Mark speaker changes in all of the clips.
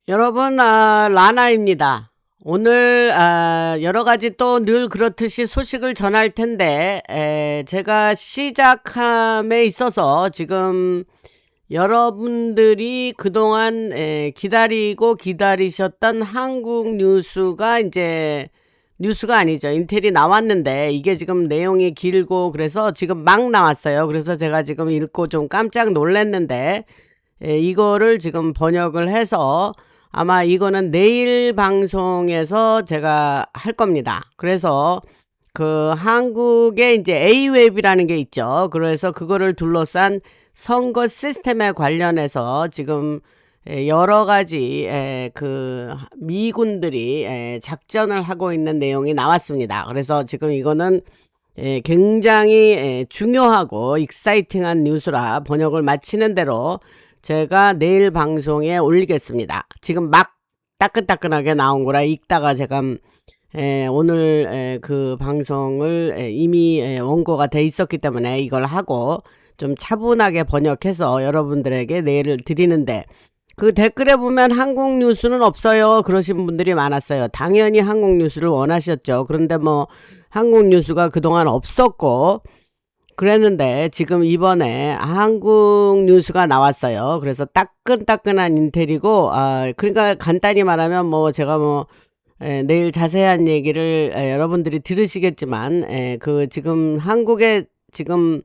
Speaker 1: 여러분, 라나입니다. 오늘 여러 가지 또 늘 그렇듯이 소식을 전할 텐데, 제가 시작함에 있어서 지금 여러분들이 그동안 기다리고 기다리셨던 한국 뉴스가 이제 뉴스가 아니죠. 인텔이 나왔는데 이게 지금 내용이 길고 그래서 지금 막 나왔어요. 그래서 제가 지금 읽고 좀 깜짝 놀랐는데, 이거를 지금 번역을 해서 아마 이거는 내일 방송에서 제가 할 겁니다. 그래서 그 한국에 이제 A웹이라는 게 있죠. 그래서 그거를 둘러싼 선거 시스템에 관련해서 지금 여러 가지 그 미군들이 작전을 하고 있는 내용이 나왔습니다. 그래서 지금 이거는 굉장히 중요하고 익사이팅한 뉴스라 번역을 마치는 대로 제가 내일 방송에 올리겠습니다. 지금 막 따끈따끈하게 나온 거라 읽다가 제가 오늘 그 방송을 이미 원고가 돼 있었기 때문에 이걸 하고 좀 차분하게 번역해서 여러분들에게 내일을 드리는데, 그 댓글에 보면 한국 뉴스는 없어요 그러신 분들이 많았어요. 당연히 한국 뉴스를 원하셨죠. 그런데 뭐 한국 뉴스가 그동안 없었고 그랬는데 지금 이번에 한국 뉴스가 나왔어요. 그래서 따끈따끈한 인텔이고, 그러니까 간단히 말하면 뭐 제가 뭐 내일 자세한 얘기를 여러분들이 들으시겠지만, 그 지금 한국에 지금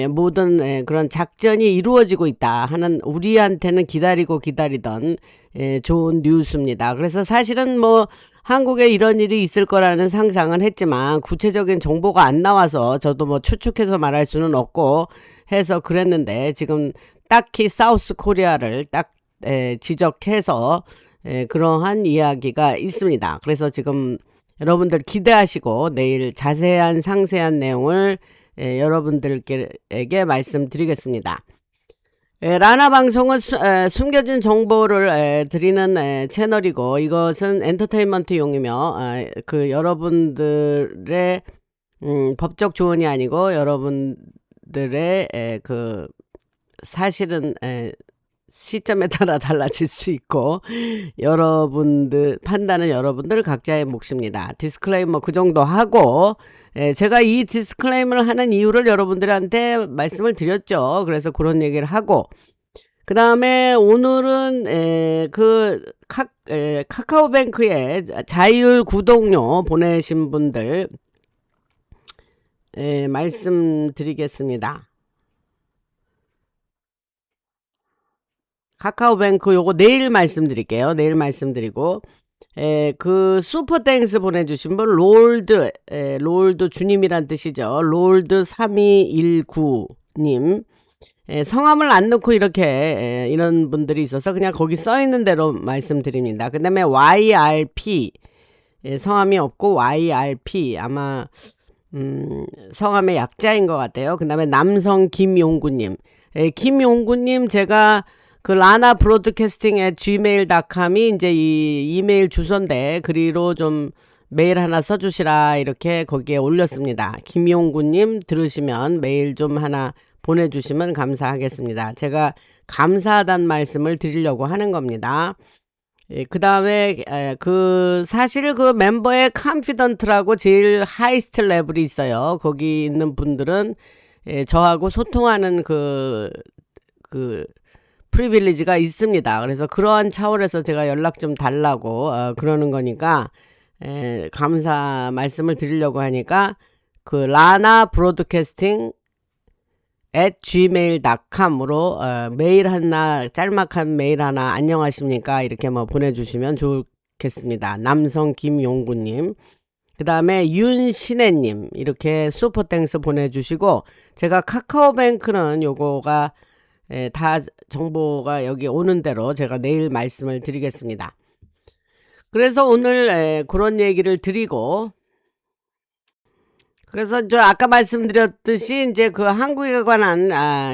Speaker 1: 모든 그런 작전이 이루어지고 있다 하는, 우리한테는 기다리고 기다리던 좋은 뉴스입니다. 그래서 사실은 뭐 한국에 이런 일이 있을 거라는 상상은 했지만 구체적인 정보가 안 나와서 저도 뭐 추측해서 말할 수는 없고 해서 그랬는데, 지금 딱히 사우스 코리아를 딱 지적해서 그러한 이야기가 있습니다. 그래서 지금 여러분들 기대하시고 내일 자세한 상세한 내용을 여러분들에게 말씀드리겠습니다. 라나 방송은 숨겨진 정보를 드리는 채널이고, 이것은 엔터테인먼트용이며 그 여러분들의 법적 조언이 아니고 여러분들의 그 사실은 시점에 따라 달라질 수 있고 여러분들 판단은 여러분들 각자의 몫입니다. 디스클레이머 그 정도 하고, 제가 이 디스클레이머를 하는 이유를 여러분들한테 말씀을 드렸죠. 그래서 그런 얘기를 하고, 그 다음에 오늘은 그 카카오뱅크에 자율 구독료 보내신 분들 말씀드리겠습니다. 카카오뱅크 요거 내일 말씀드릴게요. 내일 말씀드리고, 그 슈퍼땡스 보내주신 분 롤드 주님이란 뜻이죠. 롤드 3219님, 성함을 안 넣고 이렇게 이런 분들이 있어서 그냥 거기 써 있는 대로 말씀드립니다. 그 다음에 YRP, 성함이 없고 YRP, 아마 성함의 약자인 것 같아요. 그 다음에 남성 김용구님, 김용구님, 제가 그 라나 브로드캐스팅 at gmail.com이 이제 이 이메일 주소인데 그리로 좀 메일 하나 써주시라 이렇게 거기에 올렸습니다. 김용구님 들으시면 메일 좀 하나 보내주시면 감사하겠습니다. 제가 감사하다는 말씀을 드리려고 하는 겁니다. 그 다음에 그 사실 그 멤버의 컨피던트라고 제일 하이스트 레벨이 있어요. 거기 있는 분들은 저하고 소통하는 그 프리빌리지가 있습니다. 그래서 그러한 차원에서 제가 연락 좀 달라고 그러는 거니까 감사 말씀을 드리려고 하니까 그 라나 브로드캐스팅 at gmail.com으로 메일 하나, 짤막한 메일 하나, 안녕하십니까 이렇게 뭐 보내주시면 좋겠습니다. 남성 김용구님, 그 다음에 윤신혜님 이렇게 슈퍼땡스 보내주시고, 제가 카카오뱅크는 요거가 다 정보가 여기 오는 대로 제가 내일 말씀을 드리겠습니다. 그래서 오늘 그런 얘기를 드리고, 그래서 저 아까 말씀드렸듯이 이제 그 한국에 관한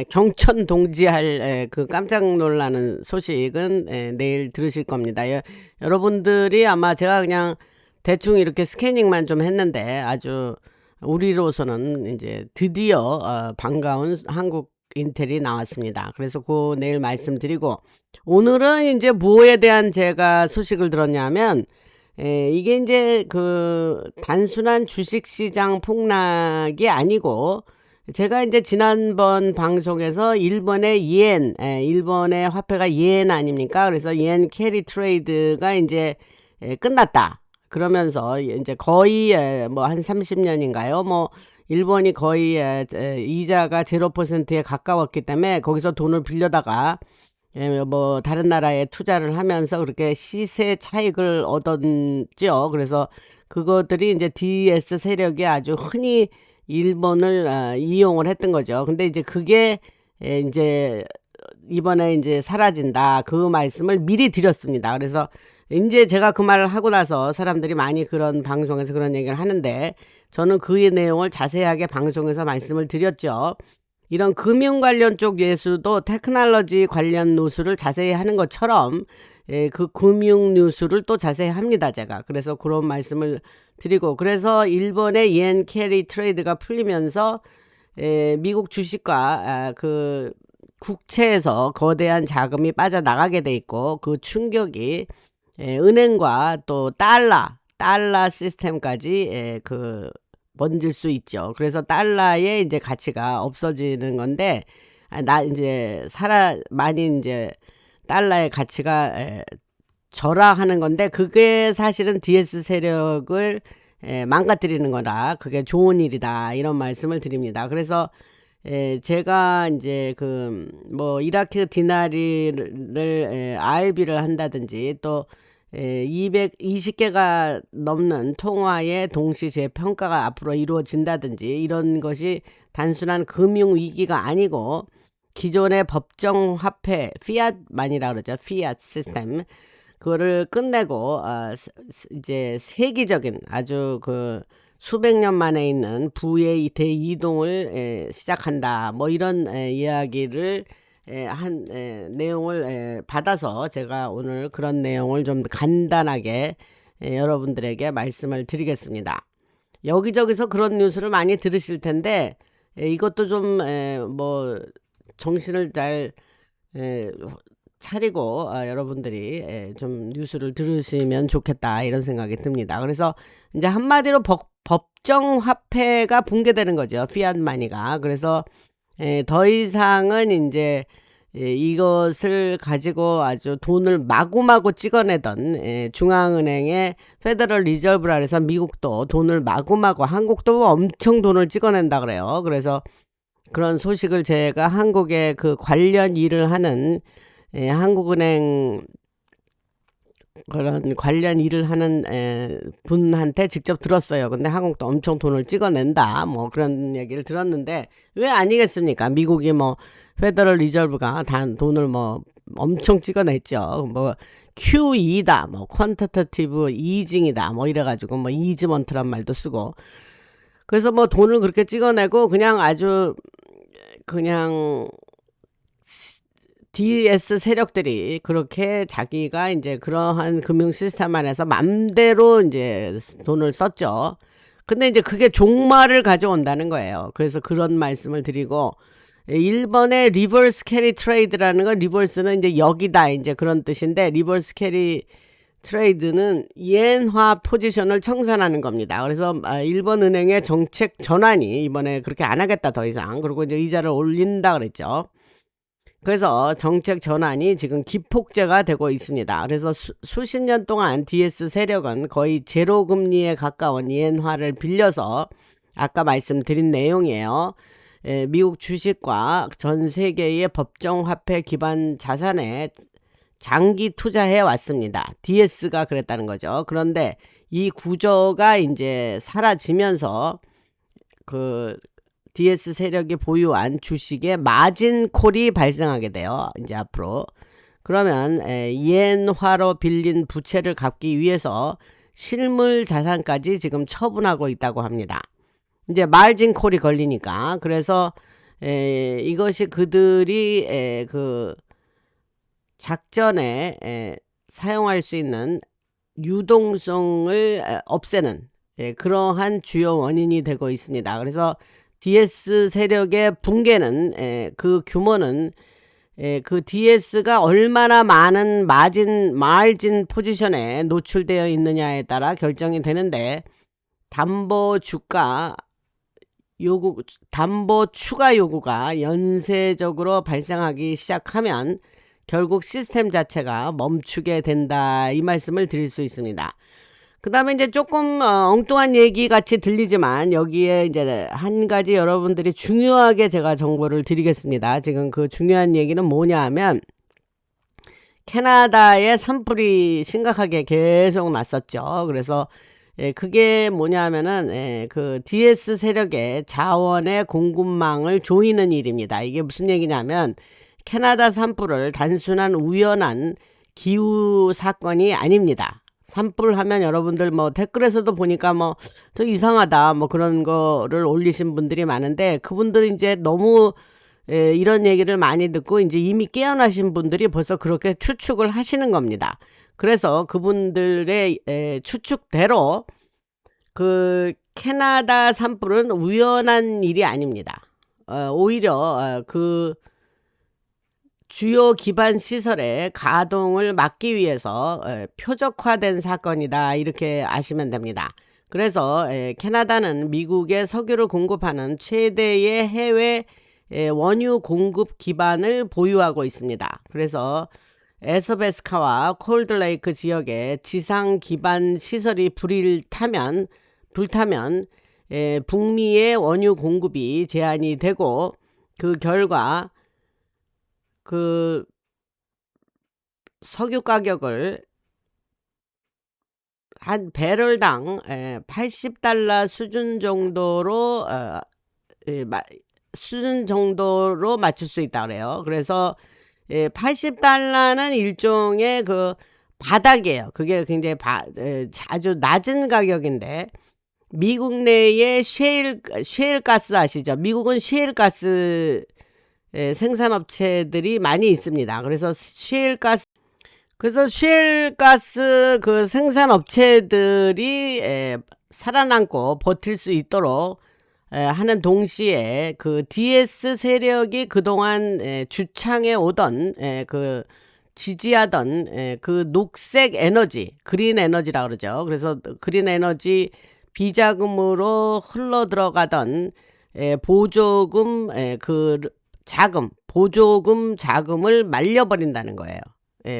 Speaker 1: 경천 동지할 그 깜짝 놀라는 소식은 내일 들으실 겁니다. 여러분들이 아마 제가 그냥 대충 이렇게 스캐닝만 좀 했는데 아주 우리로서는 이제 드디어 반가운 한국 인텔이 나왔습니다. 그래서 그 내일 말씀드리고, 오늘은 이제 뭐에 대한 제가 소식을 들었냐면, 이게 이제 그 단순한 주식시장 폭락이 아니고, 제가 이제 지난번 방송에서 일본의 일본의 화폐가 이엔 아닙니까? 그래서 이엔 캐리 트레이드가 이제 끝났다. 그러면서 이제 거의 뭐 한 30년인가요? 뭐 일본이 거의 이자가 0%에 가까웠기 때문에 거기서 돈을 빌려다가 뭐 다른 나라에 투자를 하면서 그렇게 시세 차익을 얻었죠. 그래서 그것들이 이제 DS 세력이 아주 흔히 일본을 이용을 했던 거죠. 근데 이제 그게 이제 이번에 이제 사라진다. 그 말씀을 미리 드렸습니다. 그래서 이제 제가 그 말을 하고 나서 사람들이 많이 그런 방송에서 그런 얘기를 하는데, 저는 그 내용을 자세하게 방송에서 말씀을 드렸죠. 이런 금융 관련 쪽 뉴스도 테크놀로지 관련 뉴스를 자세히 하는 것처럼 그 금융 뉴스를 또 자세히 합니다, 제가. 그래서 그런 말씀을 드리고, 그래서 일본의 옌 캐리 트레이드가 풀리면서 미국 주식과 그 국채에서 거대한 자금이 빠져나가게 돼 있고, 그 충격이 은행과 또 달러 시스템까지 그 번질 수 있죠. 그래서 달러의 이제 가치가 없어지는 건데, 이제 많이 이제 달러의 가치가 절하하는 건데, 그게 사실은 DS 세력을 망가뜨리는 거라 그게 좋은 일이다, 이런 말씀을 드립니다. 그래서 제가 이제 그 뭐 이라크 디나리를 RB를 한다든지, 또 220개가 넘는 통화의 동시 재평가가 앞으로 이루어진다든지, 이런 것이 단순한 금융 위기가 아니고 기존의 법정 화폐 피앗만이라 그러죠. 피앗 시스템, 그거를 끝내고 이제 세계적인 아주 그 수백 년 만에 있는 부의 대이동을 시작한다, 뭐 이런 이야기를 한 내용을 받아서 제가 오늘 그런 내용을 좀 간단하게 여러분들에게 말씀을 드리겠습니다. 여기저기서 그런 뉴스를 많이 들으실 텐데, 이것도 좀 뭐 정신을 잘 차리고 여러분들이 좀 뉴스를 들으시면 좋겠다, 이런 생각이 듭니다. 그래서 이제 한마디로 법정 화폐가 붕괴되는 거죠, 피앗마니가. 그래서 더 이상은 이제 이것을 가지고 아주 돈을 마구마구 찍어내던 중앙은행의 페더럴 리저브라 해서 미국도 돈을 마구마구, 한국도 엄청 돈을 찍어낸다 그래요. 그래서 그런 소식을 제가 한국에 그 관련 일을 하는 한국은행 그런 관련 일을 하는 분한테 직접 들었어요. 근데 한국도 엄청 돈을 찍어낸다, 뭐 그런 얘기를 들었는데, 왜 아니겠습니까? 미국이 뭐 페더럴 리저브가 돈을 뭐 엄청 찍어냈죠. 뭐 QE다, 뭐 퀀터터티브 이징이다, 뭐 이래가지고 뭐 이즈먼트란 말도 쓰고, 그래서 뭐 돈을 그렇게 찍어내고 그냥 아주 그냥 DS 세력들이 그렇게 자기가 이제 그러한 금융 시스템 안에서 맘대로 이제 돈을 썼죠. 근데 이제 그게 종말을 가져온다는 거예요. 그래서 그런 말씀을 드리고, 일본의 리버스 캐리 트레이드라는 건, 리버스는 이제 여기다, 이제 그런 뜻인데, 리버스 캐리 트레이드는 이엔화 포지션을 청산하는 겁니다. 그래서 일본 은행의 정책 전환이 이번에 그렇게 안 하겠다, 더 이상. 그리고 이제 이자를 올린다 그랬죠. 그래서 정책 전환이 지금 기폭제가 되고 있습니다. 그래서 수십 년 동안 DS 세력은 거의 제로 금리에 가까운 이엔화를 빌려서, 아까 말씀드린 내용이에요. 미국 주식과 전 세계의 법정 화폐 기반 자산에 장기 투자해 왔습니다. DS가 그랬다는 거죠. 그런데 이 구조가 이제 사라지면서 그 DS 세력이 보유한 주식에 마진 콜이 발생하게 돼요, 이제 앞으로. 그러면 이엔화로 빌린 부채를 갚기 위해서 실물 자산까지 지금 처분하고 있다고 합니다. 이제 마진 콜이 걸리니까. 그래서 이것이 그들이 그 작전에 사용할 수 있는 유동성을 없애는 그러한 주요 원인이 되고 있습니다. 그래서 DS 세력의 붕괴는 그 규모는 그 DS가 얼마나 많은 마진 포지션에 노출되어 있느냐에 따라 결정이 되는데, 담보 추가 요구가 연쇄적으로 발생하기 시작하면 결국 시스템 자체가 멈추게 된다, 이 말씀을 드릴 수 있습니다. 그 다음에 이제 조금 엉뚱한 얘기 같이 들리지만, 여기에 이제 한 가지 여러분들이 중요하게 제가 정보를 드리겠습니다. 지금 그 중요한 얘기는 뭐냐 하면, 캐나다의 산불이 심각하게 계속 났었죠. 그래서 그게 뭐냐 하면은 그 DS 세력의 자원의 공급망을 조이는 일입니다. 이게 무슨 얘기냐면, 캐나다 산불을 단순한 우연한 기후 사건이 아닙니다. 산불 하면 여러분들 뭐 댓글에서도 보니까 뭐 더 이상하다 뭐 그런 거를 올리신 분들이 많은데, 그분들이 이제 너무 이런 얘기를 많이 듣고 이제 이미 깨어나신 분들이 벌써 그렇게 추측을 하시는 겁니다. 그래서 그분들의 추측대로 그 캐나다 산불은 우연한 일이 아닙니다. 오히려 그 주요 기반 시설의 가동을 막기 위해서 표적화된 사건이다, 이렇게 아시면 됩니다. 그래서 캐나다는 미국에 석유를 공급하는 최대의 해외 원유 공급 기반을 보유하고 있습니다. 그래서 에서베스카와 콜드레이크 지역의 지상 기반 시설이 불타면 북미의 원유 공급이 제한이 되고, 그 결과 그 석유 가격을 한 배럴당 $80 수준 정도로 맞출 수 있다 그래요. 그래서 $80는 일종의 그 바닥이에요. 그게 굉장히 아주 낮은 가격인데, 미국 내에 셰일 가스 아시죠? 미국은 셰일 가스 생산업체들이 많이 있습니다. 그래서 셰일 가스 그 생산업체들이 살아남고 버틸 수 있도록 하는 동시에, 그 DS 세력이 그동안 주창해 오던 지지하던 그 녹색 에너지, 그린 에너지라 그러죠. 그래서 그린 에너지 비자금으로 흘러 들어가던 보조금 자금을 말려버린다는 거예요.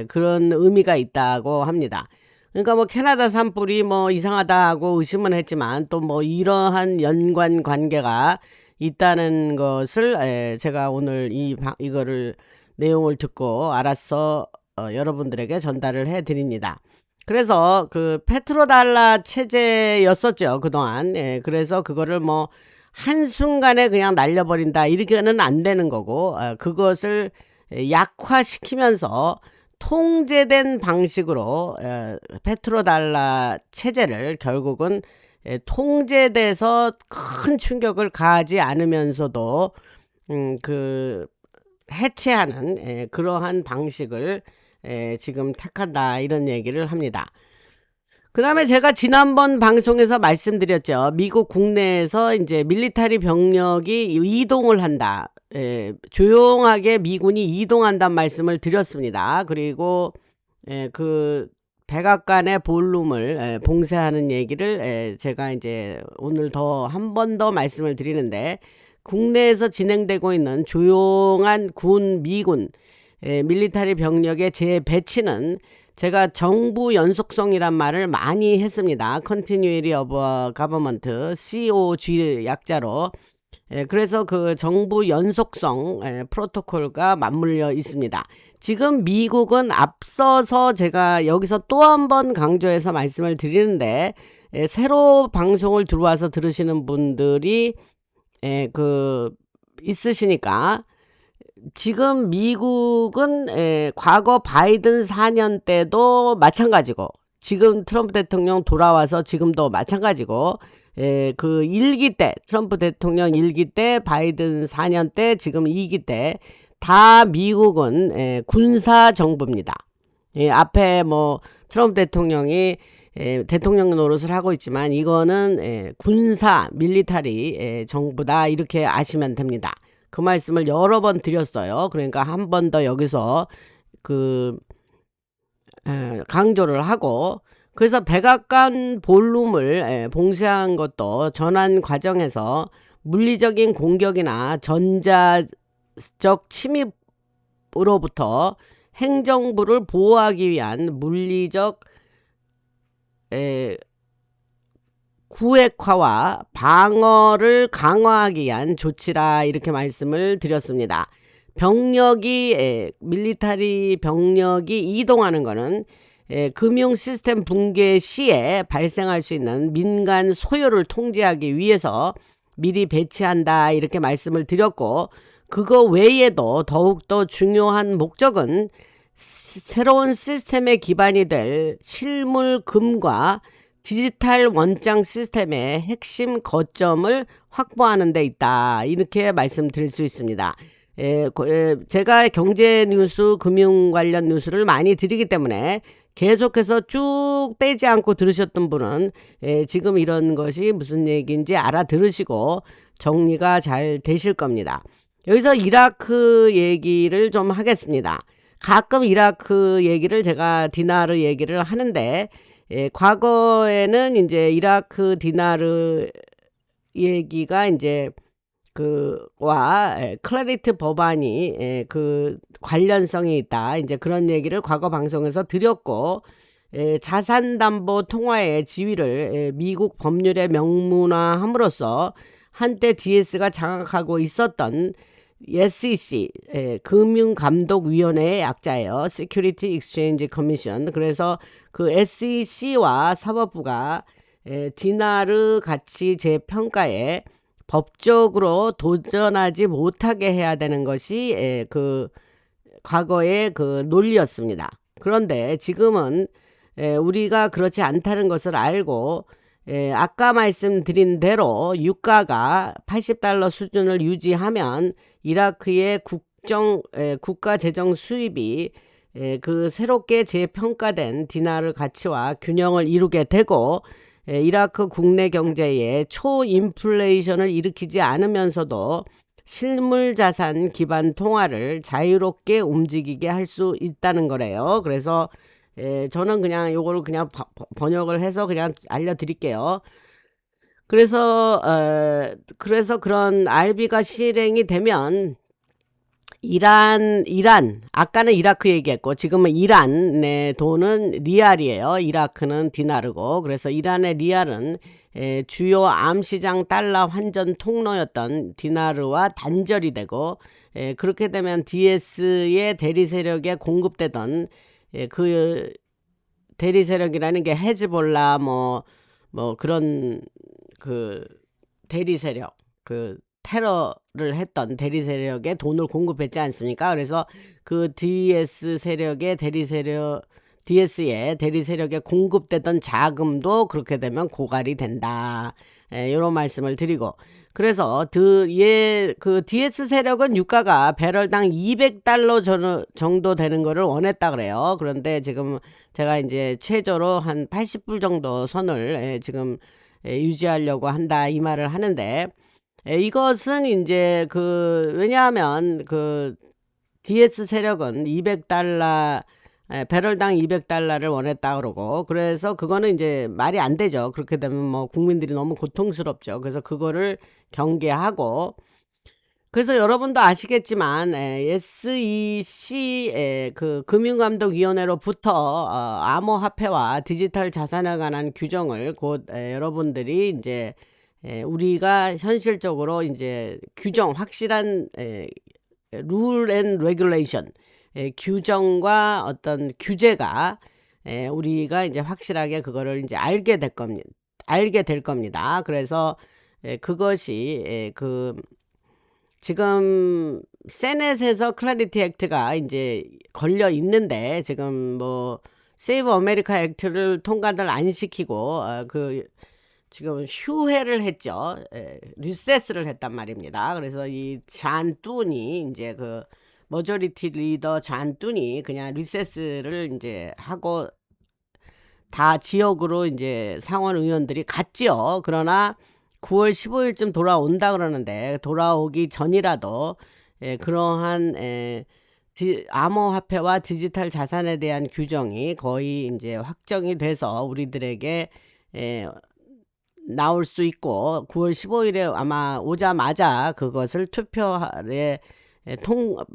Speaker 1: 그런 의미가 있다고 합니다. 그러니까 뭐 캐나다 산불이 뭐 이상하다고 의심은 했지만, 또 뭐 이러한 연관 관계가 있다는 것을 제가 오늘 이거를 내용을 듣고 알아서 여러분들에게 전달을 해 드립니다. 그래서 그 페트로달라 체제였었죠, 그동안. 그래서 그거를 뭐 한순간에 그냥 날려버린다, 이렇게는 안 되는 거고, 그것을 약화시키면서 통제된 방식으로 페트로달라 체제를 결국은 통제돼서 큰 충격을 가하지 않으면서도 그 해체하는 그러한 방식을 지금 택한다, 이런 얘기를 합니다. 그 다음에 제가 지난번 방송에서 말씀드렸죠. 미국 국내에서 이제 밀리터리 병력이 이동을 한다. 조용하게 미군이 이동한다는 말씀을 드렸습니다. 그리고 그 백악관의 볼룸을 봉쇄하는 얘기를 제가 이제 오늘 한 번 더 말씀을 드리는데, 국내에서 진행되고 있는 조용한 미군 밀리터리 병력의 재배치는 제가 정부 연속성이란 말을 많이 했습니다. Continuity of Government, COG 약자로. 그래서 그 정부 연속성 프로토콜과 맞물려 있습니다. 지금 미국은 앞서서 제가 여기서 또 한 번 강조해서 말씀을 드리는데, 새로 방송을 들어와서 들으시는 분들이 있으시니까, 지금 미국은 과거 바이든 4년 때도 마찬가지고, 지금 트럼프 대통령 돌아와서 지금도 마찬가지고, 그 1기 때, 트럼프 대통령 1기 때, 바이든 4년 때, 지금 2기 때 다 미국은 군사 정부입니다. 앞에 뭐 트럼프 대통령이 대통령 노릇을 하고 있지만 이거는 군사 밀리터리 정부다 이렇게 아시면 됩니다. 그 말씀을 여러 번 드렸어요. 그러니까 한 번 더 여기서 그 강조를 하고, 그래서 백악관 볼룸을 봉쇄한 것도 전환 과정에서 물리적인 공격이나 전자적 침입으로부터 행정부를 보호하기 위한 물리적 구획화와 방어를 강화하기 위한 조치라 이렇게 말씀을 드렸습니다. 밀리터리 병력이 이동하는 것은 금융 시스템 붕괴 시에 발생할 수 있는 민간 소요를 통제하기 위해서 미리 배치한다 이렇게 말씀을 드렸고, 그거 외에도 더욱더 중요한 목적은 새로운 시스템의 기반이 될 실물금과 디지털 원장 시스템의 핵심 거점을 확보하는 데 있다 이렇게 말씀드릴 수 있습니다. 제가 경제 뉴스, 금융 관련 뉴스를 많이 드리기 때문에 계속해서 쭉 빼지 않고 들으셨던 분은 지금 이런 것이 무슨 얘기인지 알아들으시고 정리가 잘 되실 겁니다. 여기서 이라크 얘기를 좀 하겠습니다. 가끔 이라크 얘기를 제가 디나르 얘기를 하는데, 과거에는 이제 이라크 디나르 얘기가 이제 클래리트 법안이 그 관련성이 있다 이제 그런 얘기를 과거 방송에서 드렸고, 자산담보 통화의 지위를 미국 법률에 명문화함으로써 한때 DS가 장악하고 있었던 SEC 금융감독위원회의 약자예요. Security Exchange Commission. 그래서 그 SEC와 사법부가 디나르 가치 재평가에 법적으로 도전하지 못하게 해야 되는 것이 그 과거의 그 논리였습니다. 그런데 지금은 우리가 그렇지 않다는 것을 알고, 아까 말씀드린 대로 유가가 $80 수준을 유지하면 이라크의 국가 재정 수입이 그 새롭게 재평가된 디나르 가치와 균형을 이루게 되고, 이라크 국내 경제에 초인플레이션을 일으키지 않으면서도 실물 자산 기반 통화를 자유롭게 움직이게 할 수 있다는 거래요. 그래서 저는 그냥 요거를 그냥 번역을 해서 그냥 알려드릴게요. 그래서 그런 RB가 실행이 되면 이란 아까는 이라크 얘기했고 지금은 이란의 돈은 리알이에요. 이라크는 디나르고, 그래서 이란의 리알은 주요 암시장 달러 환전 통로였던 디나르와 단절이 되고, 그렇게 되면 DS의 대리 세력에 공급되던 그 대리 세력이라는 게 헤즈볼라 뭐 그런 그 대리 세력, 그 테러를 했던 대리 세력에 돈을 공급했지 않습니까? 그래서 그 DS의 대리 세력에 공급되던 자금도 그렇게 되면 고갈이 된다. 이런 말씀을 드리고, 그래서 그 DS 세력은 유가가 배럴당 $200 정도 되는 거를 원했다 그래요. 그런데 지금 제가 이제 최저로 한 80불 정도 선을 지금 유지하려고 한다 이 말을 하는데, 이것은 이제 왜냐하면 그 DS 세력은 배럴당 $200를 원했다 그러고, 그래서 그거는 이제 말이 안 되죠. 그렇게 되면 뭐 국민들이 너무 고통스럽죠. 그래서 그거를 경계하고, 그래서 여러분도 아시겠지만 SEC 그 금융감독위원회로부터 암호화폐와 디지털 자산에 관한 규정을 곧 여러분들이 이제 우리가 현실적으로 이제 확실한 룰 앤 레귤레이션, 규정과 어떤 규제가 우리가 이제 확실하게 그거를 이제 알게 될 겁니다. 그래서 그것이 지금 세넷에서 클래리티 액트가 이제 걸려 있는데, 지금 뭐 세이브 아메리카 액트를 통과를 안 시키고 지금 휴회를 했죠. 리세스를 했단 말입니다. 그래서 이 잔 뚠이 이제 그 머저리티 리더 잔 뚠이 그냥 리세스를 이제 하고 다 지역으로 이제 상원 의원들이 갔지요. 그러나 9월 15일쯤 돌아온다 그러는데 돌아오기 전이라도 그러한 암호화폐와 디지털 자산에 대한 규정이 거의 이제 확정이 돼서 우리들에게 나올 수 있고 9월 15일에 아마 오자마자 그것을 투표에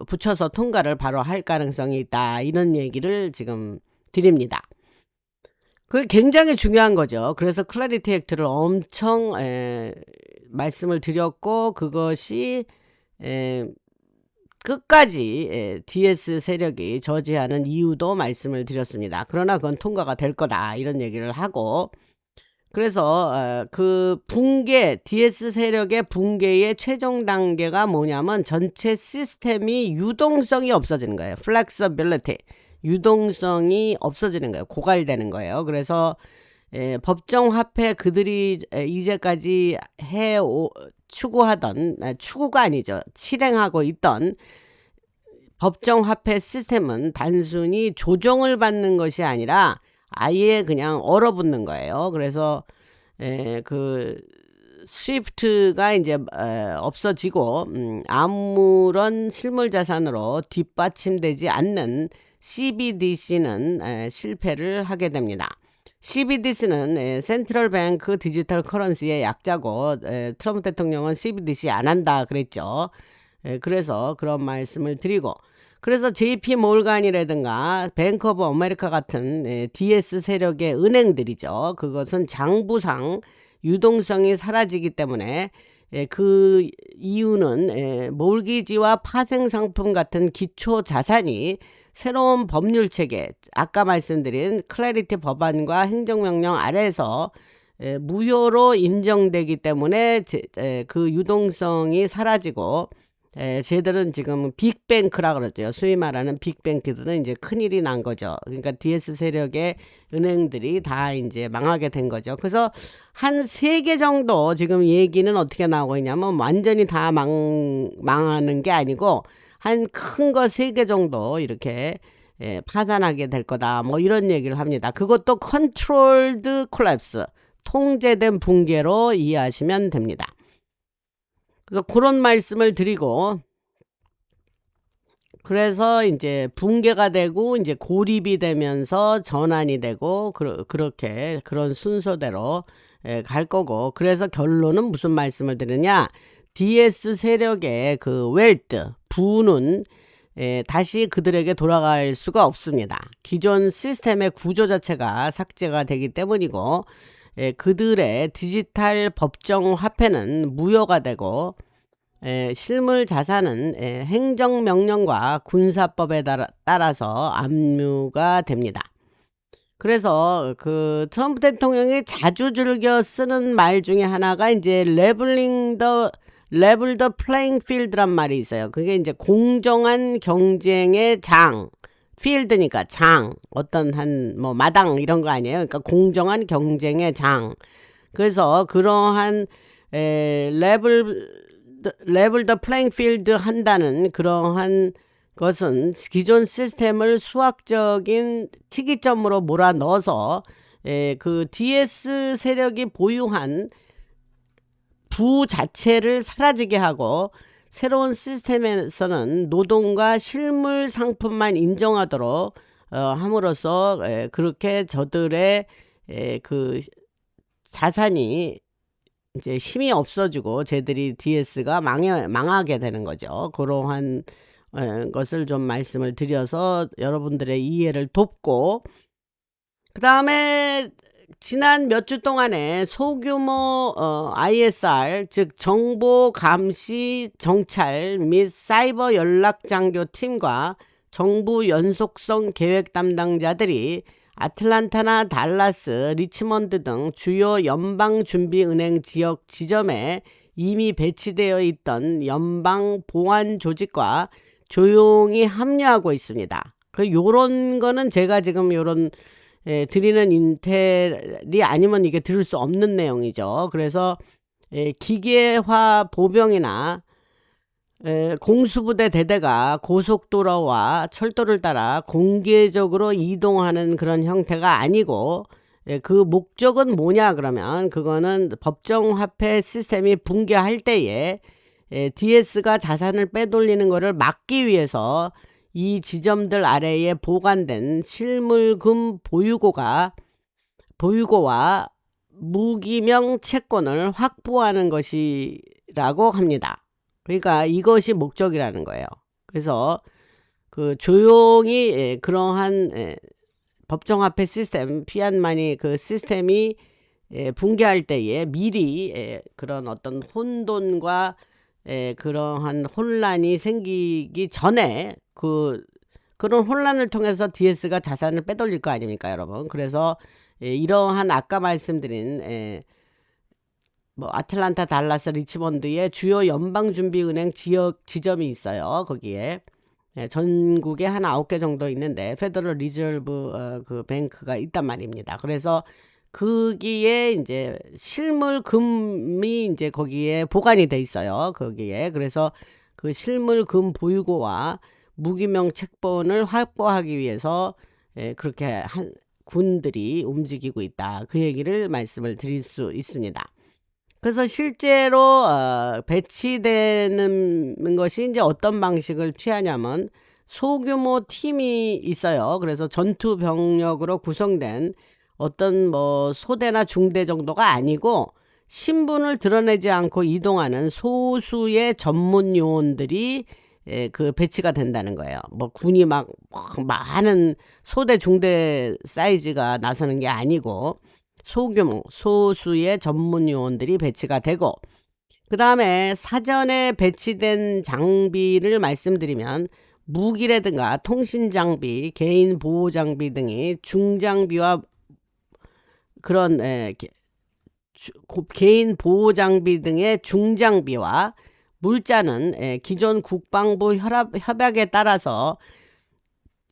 Speaker 1: 붙여서 통과를 바로 할 가능성이 있다. 이런 얘기를 지금 드립니다. 그게 굉장히 중요한 거죠. 그래서 클래리티 액트를 엄청 말씀을 드렸고 그것이 끝까지 DS 세력이 저지하는 이유도 말씀을 드렸습니다. 그러나 그건 통과가 될 거다 이런 얘기를 하고 그래서 그 붕괴 DS 세력의 붕괴의 최종 단계가 뭐냐면 전체 시스템이 유동성이 없어지는 거예요. flexibility 유동성이 없어지는 거예요. 고갈되는 거예요. 그래서 법정 화폐 그들이 이제까지 추구하던 추구가 아니죠. 실행하고 있던 법정 화폐 시스템은 단순히 조정을 받는 것이 아니라 아예 그냥 얼어붙는 거예요. 그래서 그 스위프트가 이제 없어지고 아무런 실물 자산으로 뒷받침되지 않는 CBDC는 실패를 하게 됩니다. CBDC는 센트럴 뱅크 디지털 커런시의 약자고 트럼프 대통령은 CBDC 안 한다 그랬죠. 그래서 그런 말씀을 드리고 그래서 JP 몰간이라든가 뱅크 오브 아메리카 같은 DS 세력의 은행들이죠. 그것은 장부상 유동성이 사라지기 때문에 그 이유는 몰기지와 파생상품 같은 기초 자산이 새로운 법률 체계, 아까 말씀드린 클래리티 법안과 행정명령 아래에서 무효로 인정되기 때문에 그 유동성이 사라지고 쟤들은 지금 빅뱅크라 그러죠. 소위 말하는 빅뱅크들은 이제 큰일이 난 거죠. 그러니까 DS 세력의 은행들이 다 이제 망하게 된 거죠. 그래서 한 3개 정도 지금 얘기는 어떻게 나오고 있냐면 완전히 다 망하는 게 아니고 한 큰 거 3개 정도 이렇게 파산하게 될 거다. 뭐 이런 얘기를 합니다. 그것도 컨트롤드 콜랩스, 통제된 붕괴로 이해하시면 됩니다. 그래서 그런 말씀을 드리고 그래서 이제 붕괴가 되고 이제 고립이 되면서 전환이 되고 그렇게 그런 순서대로 갈 거고 그래서 결론은 무슨 말씀을 드리냐 DS 세력의 그 웰트 부는 다시 그들에게 돌아갈 수가 없습니다. 기존 시스템의 구조 자체가 삭제가 되기 때문이고 그들의 디지털 법정 화폐는 무효가 되고 실물 자산은 행정명령과 군사법에 따라서 압류가 됩니다. 그래서 그 트럼프 대통령이 자주 즐겨 쓰는 말 중에 하나가 이제 레벨 더 플레잉 필드란 말이 있어요. 그게 이제 공정한 경쟁의 장, 필드니까 장, 어떤 한 뭐 마당 이런 거 아니에요. 그러니까 공정한 경쟁의 장. 그래서 그러한 레벨 더 플레잉 필드 한다는 그러한 것은 기존 시스템을 수학적인 특이점으로 몰아넣어서 그 DS 세력이 보유한 부 자체를 사라지게 하고 새로운 시스템에서는 노동과 실물 상품만 인정하도록 함으로써 그렇게 저들의 그 자산이 이제 힘이 없어지고 쟤들이 DS가 망하게 되는 거죠. 그러한 것을 좀 말씀을 드려서 여러분들의 이해를 돕고 그 다음에 지난 몇 주 동안에 소규모 ISR 즉 정보 감시 정찰 및 사이버 연락 장교 팀과 정부 연속성 계획 담당자들이 아틀란타나 달라스, 리치먼드 등 주요 연방준비은행 지역 지점에 이미 배치되어 있던 연방 보안 조직과 조용히 합류하고 있습니다. 요런 거는 제가 지금 요런 드리는 인텔이 아니면 이게 들을 수 없는 내용이죠. 그래서 기계화 보병이나 공수부대 대대가 고속도로와 철도를 따라 공개적으로 이동하는 그런 형태가 아니고 그 목적은 뭐냐 그러면 그거는 법정화폐 시스템이 붕괴할 때에 DS가 자산을 빼돌리는 것을 막기 위해서 이 지점들 아래에 보관된 실물금 보유고와 무기명 채권을 확보하는 것이라고 합니다. 그러니까 이것이 목적이라는 거예요. 그래서 그 조용히 그러한 법정화폐 시스템, 피앗머니 그 시스템이 붕괴할 때에 미리 그런 어떤 혼돈과 그러한 혼란이 생기기 전에 그런 혼란을 통해서 DS가 자산을 빼돌릴 거 아닙니까, 여러분? 그래서 이러한 아까 말씀드린 뭐 아틀란타, 달라스, 리치몬드의 주요 연방준비은행 지점이 있어요. 거기에 전국에 한 9개 정도 있는데 페더럴 리저브 그 뱅크가 있단 말입니다. 그래서 거기에 이제 실물금이 이제 거기에 보관이 돼 있어요. 거기에. 그래서 그 실물금 보유고와 무기명 채권을 확보하기 위해서 그렇게 군들이 움직이고 있다. 그 얘기를 말씀을 드릴 수 있습니다. 그래서 실제로 배치되는 것이 이제 어떤 방식을 취하냐면 소규모 팀이 있어요. 그래서 전투 병력으로 구성된 어떤 뭐 소대나 중대 정도가 아니고 신분을 드러내지 않고 이동하는 소수의 전문 요원들이 그 배치가 된다는 거예요. 뭐 군이 막 많은 소대 중대 사이즈가 나서는 게 아니고 소규모 소수의 전문 요원들이 배치가 되고, 그 다음에 사전에 배치된 장비를 말씀드리면 무기라든가 통신 장비, 개인 보호 장비 등이 중장비와 그런 개인 보호 장비 등의 중장비와 물자는 기존 국방부 협약에 따라서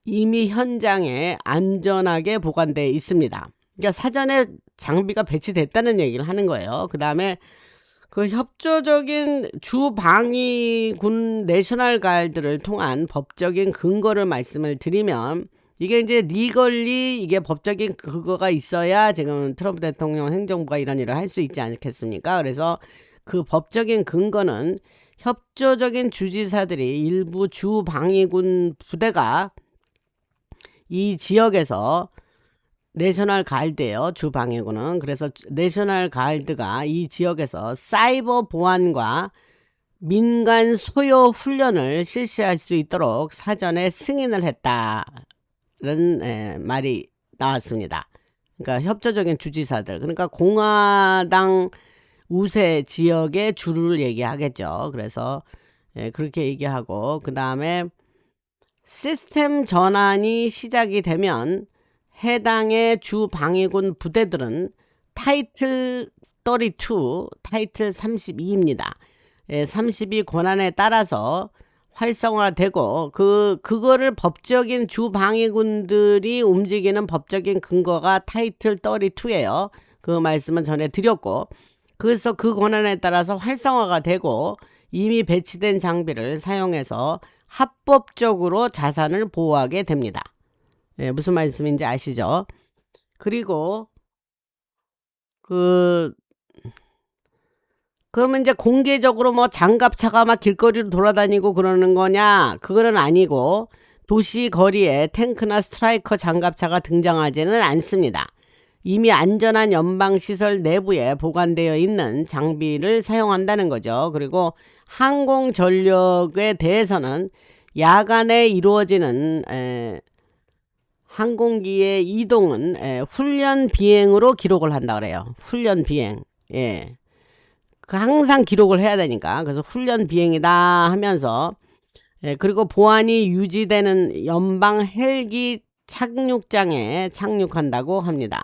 Speaker 1: 이미 현장에 안전하게 보관되어 있습니다. 그러니까 사전에 장비가 배치됐다는 얘기를 하는 거예요. 그 다음에 그 협조적인 주방위군 내셔널 가드를 통한 법적인 근거를 말씀을 드리면, 이게 이제 리걸리 이게 법적인 그거가 있어야 지금 트럼프 대통령 행정부가 이런 일을 할 수 있지 않겠습니까? 그래서 그 법적인 근거는 협조적인 주지사들이 일부 주방위군 부대가 이 지역에서 내셔널 가드예요. 주방위군은. 그래서 내셔널 가드가 이 지역에서 사이버 보안과 민간 소요 훈련을 실시할 수 있도록 사전에 승인을 했다는 말이 나왔습니다. 그러니까 협조적인 주지사들, 그러니까 공화당 우세 지역의 주를 얘기하겠죠. 그래서 그렇게 얘기하고, 그 다음에 시스템 전환이 시작이 되면 해당의 주방위군 부대들은 타이틀 32, 타이틀 32입니다. 32 권한에 따라서 활성화되고, 그거를 법적인 주방위군들이 움직이는 법적인 근거가 타이틀 32예요. 그 말씀은 전에 드렸고, 그래서 그 권한에 따라서 활성화가 되고 이미 배치된 장비를 사용해서 합법적으로 자산을 보호하게 됩니다. 무슨 말씀인지 아시죠? 그리고 그러면 이제 공개적으로 뭐 장갑차가 막 길거리로 돌아다니고 그러는 거냐? 그거는 아니고 도시 거리에 탱크나 스트라이커 장갑차가 등장하지는 않습니다. 이미 안전한 연방시설 내부에 보관되어 있는 장비를 사용한다는 거죠. 그리고 항공전력에 대해서는 야간에 이루어지는 항공기의 이동은 훈련 비행으로 기록을 한다 그래요. 훈련 비행. 예. 그 항상 기록을 해야 되니까. 그래서 훈련 비행이다 하면서 그리고 보안이 유지되는 연방 헬기 착륙장에 착륙한다고 합니다.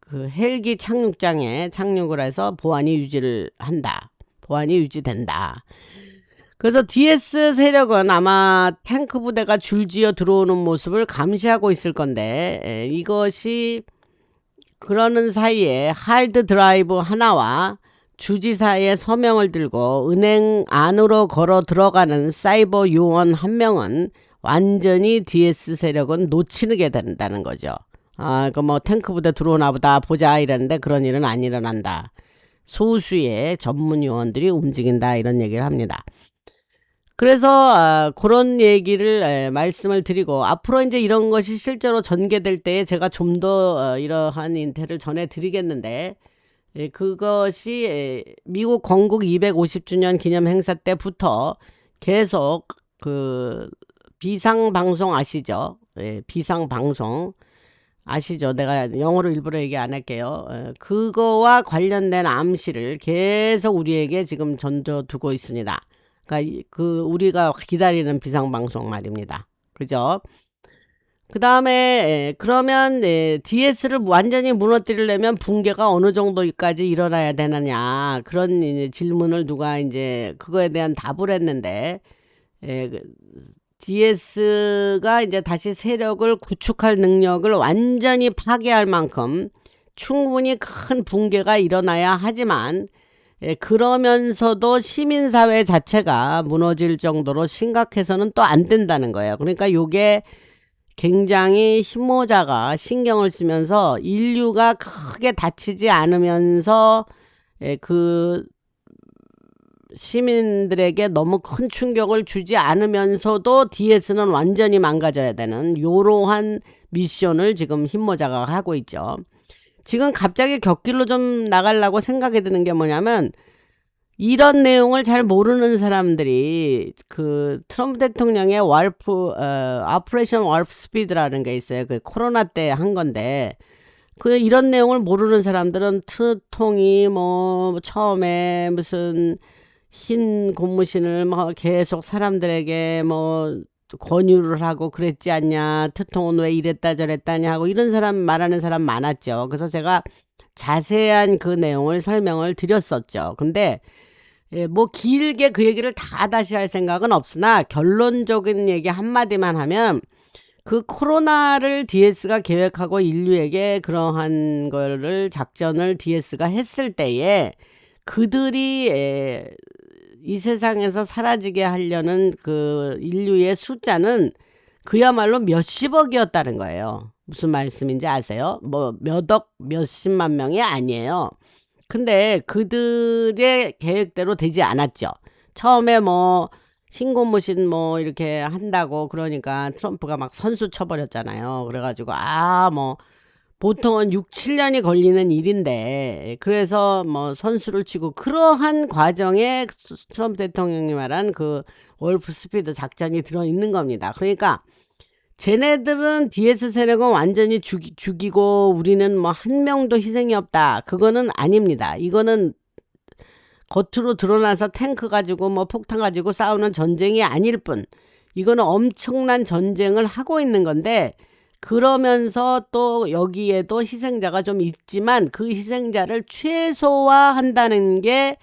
Speaker 1: 그 헬기 착륙장에 착륙을 해서 보안이 유지를 한다. 보안이 유지된다. 그래서 DS 세력은 아마 탱크 부대가 줄지어 들어오는 모습을 감시하고 있을 건데, 이것이 그러는 사이에 하드 드라이브 하나와 주지사의 서명을 들고 은행 안으로 걸어 들어가는 사이버 요원 한 명은 완전히 DS 세력은 놓치게 된다는 거죠. 그 뭐 탱크 부대 들어오나 보다 보자 이랬는데 그런 일은 안 일어난다. 소수의 전문 요원들이 움직인다 이런 얘기를 합니다. 그래서 그런 얘기를 말씀을 드리고 앞으로 이제 이런 것이 실제로 전개될 때에 제가 좀 더 이러한 인태를 전해 드리겠는데 그것이 미국 건국 250주년 기념 행사 때부터 계속 그 비상방송 아시죠? 비상방송 아시죠? 내가 영어로 일부러 얘기 안 할게요. 그거와 관련된 암시를 계속 우리에게 지금 던져두고 있습니다. 그러니까 그 우리가 기다리는 비상방송 말입니다. 그죠? 그 다음에 그러면 DS를 완전히 무너뜨리려면 붕괴가 어느 정도까지 일어나야 되느냐 그런 질문을 누가 이제 그거에 대한 답을 했는데 DS가 이제 다시 세력을 구축할 능력을 완전히 파괴할 만큼 충분히 큰 붕괴가 일어나야 하지만 그러면서도 시민사회 자체가 무너질 정도로 심각해서는 또 안 된다는 거예요. 그러니까 요게 굉장히 힘모자가 신경을 쓰면서 인류가 크게 다치지 않으면서 그 시민들에게 너무 큰 충격을 주지 않으면서도 DS는 완전히 망가져야 되는 요러한 미션을 지금 힘모자가 하고 있죠. 지금 갑자기 격길로 좀 나가려고 생각이 드는 게 뭐냐면 이런 내용을 잘 모르는 사람들이 그 트럼프 대통령의 오퍼레이션 warp 스피드라는 게 있어요. 그 코로나 때 한 건데 그 이런 내용을 모르는 사람들은 트통이 뭐 처음에 무슨 흰 고무신을 뭐 계속 사람들에게 뭐 권유를 하고 그랬지 않냐, 트통은 왜 이랬다 저랬다냐 하고 이런 사람 말하는 사람 많았죠. 그래서 제가 자세한 그 내용을 설명을 드렸었죠. 근데 뭐 길게 그 얘기를 다 다시 할 생각은 없으나 결론적인 얘기 한마디만 하면 그 코로나를 DS가 계획하고 인류에게 그러한 거를 작전을 DS가 했을 때에 그들이 이 세상에서 사라지게 하려는 그 인류의 숫자는 그야말로 몇십억이었다는 거예요. 무슨 말씀인지 아세요? 뭐 몇억 몇십만 명이 아니에요. 근데 그들의 계획대로 되지 않았죠. 처음에 뭐 흰고무신 뭐 이렇게 한다고 그러니까 트럼프가 막 선수 쳐버렸잖아요. 그래가지고 뭐 보통은 6, 7년이 걸리는 일인데 그래서 뭐 선수를 치고 그러한 과정에 트럼프 대통령이 말한 그 월프 스피드 작전이 들어있는 겁니다. 그러니까 쟤네들은 DS 세력은 완전히 죽이고 우리는 뭐 한 명도 희생이 없다. 그거는 아닙니다. 이거는 겉으로 드러나서 탱크 가지고 뭐 폭탄 가지고 싸우는 전쟁이 아닐 뿐 이거는 엄청난 전쟁을 하고 있는 건데 그러면서 또 여기에도 희생자가 좀 있지만 그 희생자를 최소화한다는 게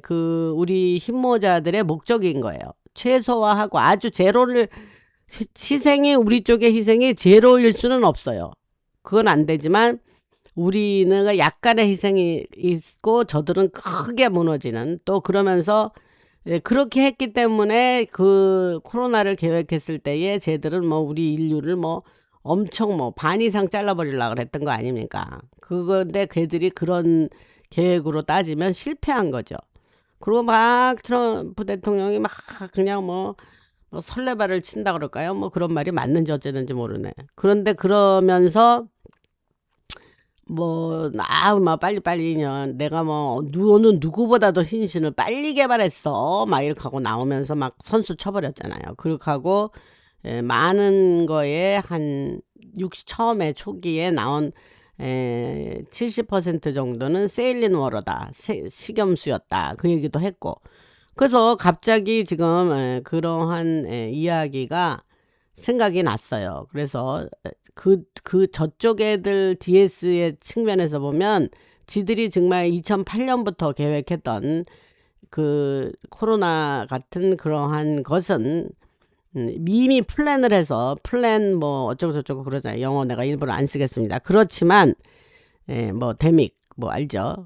Speaker 1: 그 우리 힘모자들의 목적인 거예요. 최소화하고 아주 제로를 희생이 우리 쪽의 희생이 제로일 수는 없어요. 그건 안 되지만 우리는 약간의 희생이 있고 저들은 크게 무너지는 또 그러면서 그렇게 했기 때문에 그 코로나를 계획했을 때에 쟤들은 뭐 우리 인류를 뭐 엄청 뭐 반 이상 잘라버리려고 그랬던 거 아닙니까? 그건데 걔들이 그런 계획으로 따지면 실패한 거죠. 그리고 막 트럼프 대통령이 막 그냥 뭐 설레발을 친다 그럴까요? 뭐 그런 말이 맞는지 어쩌는지 모르네. 그런데 그러면서 뭐 빨리빨리 내가 뭐 너는 누구보다도 신신을 빨리 개발했어 막 이렇게 하고 나오면서 막 선수 쳐버렸잖아요. 그렇게 하고 많은 거에 한 처음에 초기에 나온 70% 정도는 세일린 워러다 식염수였다 그 얘기도 했고 그래서 갑자기 지금 그러한 이야기가 생각이 났어요. 그래서 그 저쪽 애들 DS의 측면에서 보면 지들이 정말 2008년부터 계획했던 그 코로나 같은 그러한 것은 이미 플랜을 해서 플랜 뭐 어쩌고 저쩌고 그러잖아요. 영어 내가 일부러 안 쓰겠습니다. 그렇지만 뭐 데믹 뭐 알죠?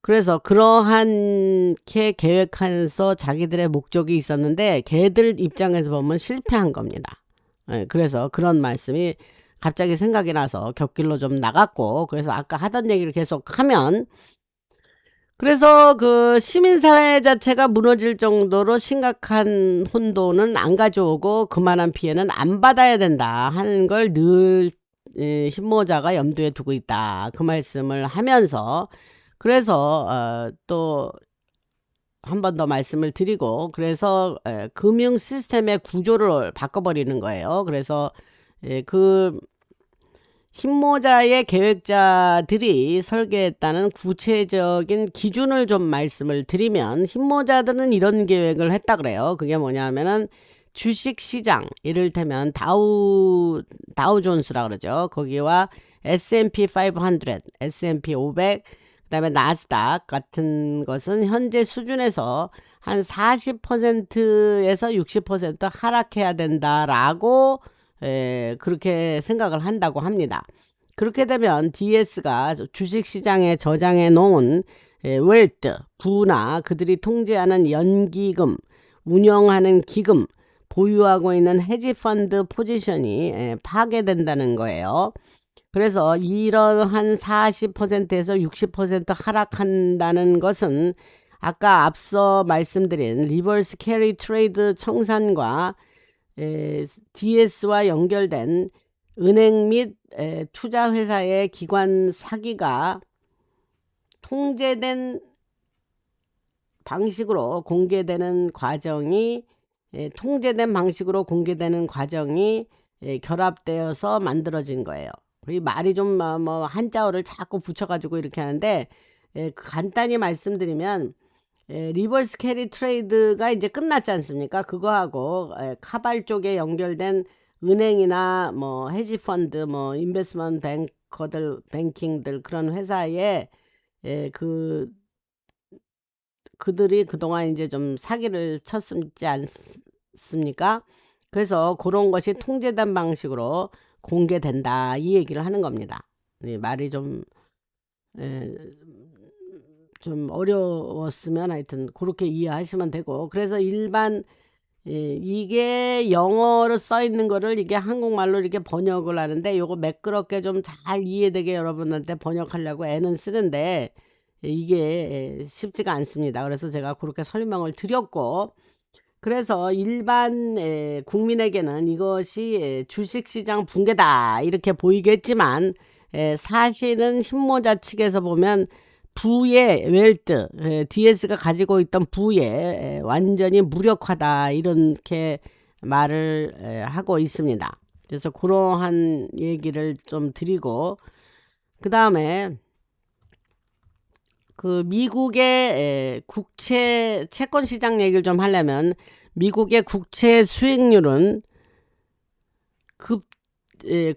Speaker 1: 그래서 그러한게 계획하면서 자기들의 목적이 있었는데 걔들 입장에서 보면 실패한 겁니다. 그래서 그런 말씀이 갑자기 생각이 나서 곁길로 좀 나갔고, 그래서 아까 하던 얘기를 계속 하면, 그래서 그 시민사회 자체가 무너질 정도로 심각한 혼돈은 안 가져오고 그만한 피해는 안 받아야 된다 하는 걸 늘 흰모자가 염두에 두고 있다, 그 말씀을 하면서, 그래서 또 한 번 더 말씀을 드리고, 그래서 금융 시스템의 구조를 바꿔버리는 거예요. 그래서 그 흰모자의 계획자들이 설계했다는 구체적인 기준을 좀 말씀을 드리면, 흰모자들은 이런 계획을 했다 그래요. 그게 뭐냐면은 주식시장, 이를테면 다우존스라 그러죠. 거기와 S&P 500, S&P 500, 그 다음에 나스닥 같은 것은 현재 수준에서 한 40%에서 60% 하락해야 된다라고 그렇게 생각을 한다고 합니다. 그렇게 되면 DS가 주식시장에 저장해 놓은 웰트, 부나 그들이 통제하는 연기금, 운영하는 기금, 보유하고 있는 헤지펀드 포지션이 파괴된다는 거예요. 그래서 이러한 40%에서 60% 하락한다는 것은 아까 앞서 말씀드린 리버스 캐리 트레이드 청산과 DS와 연결된 은행 및 투자회사의 기관 사기가 통제된 방식으로 공개되는 과정이 결합되어서 만들어진 거예요. 이 말이 좀 뭐 한자어를 자꾸 붙여가지고 이렇게 하는데, 간단히 말씀드리면 리버스 캐리 트레이드가 이제 끝났지 않습니까? 그거하고 카발 쪽에 연결된 은행이나 뭐 헤지펀드, 뭐 인베스트먼트 뱅커들, 뱅킹들, 그런 회사에 그들이 그동안 이제 좀 사기를 쳤지 않습니까? 그래서 그런 것이 통제된 방식으로 공개된다, 이 얘기를 하는 겁니다. 말이 좀 어려웠으면 하여튼 그렇게 이해하시면 되고, 그래서 일반 이게 영어로 써 있는 거를 이게 한국말로 이렇게 번역을 하는데, 요거 매끄럽게 좀 잘 이해되게 여러분한테 번역하려고 애는 쓰는데 이게 쉽지가 않습니다. 그래서 제가 그렇게 설명을 드렸고, 그래서 일반 국민에게는 이것이 주식시장 붕괴다 이렇게 보이겠지만, 사실은 흰모자 측에서 보면 부의 웰트, DS가 가지고 있던 부의 완전히 무력화다, 이렇게 말을 하고 있습니다. 그래서 그러한 얘기를 좀 드리고, 그 다음에 그 미국의 국채 채권 시장 얘기를 좀 하려면, 미국의 국채 수익률은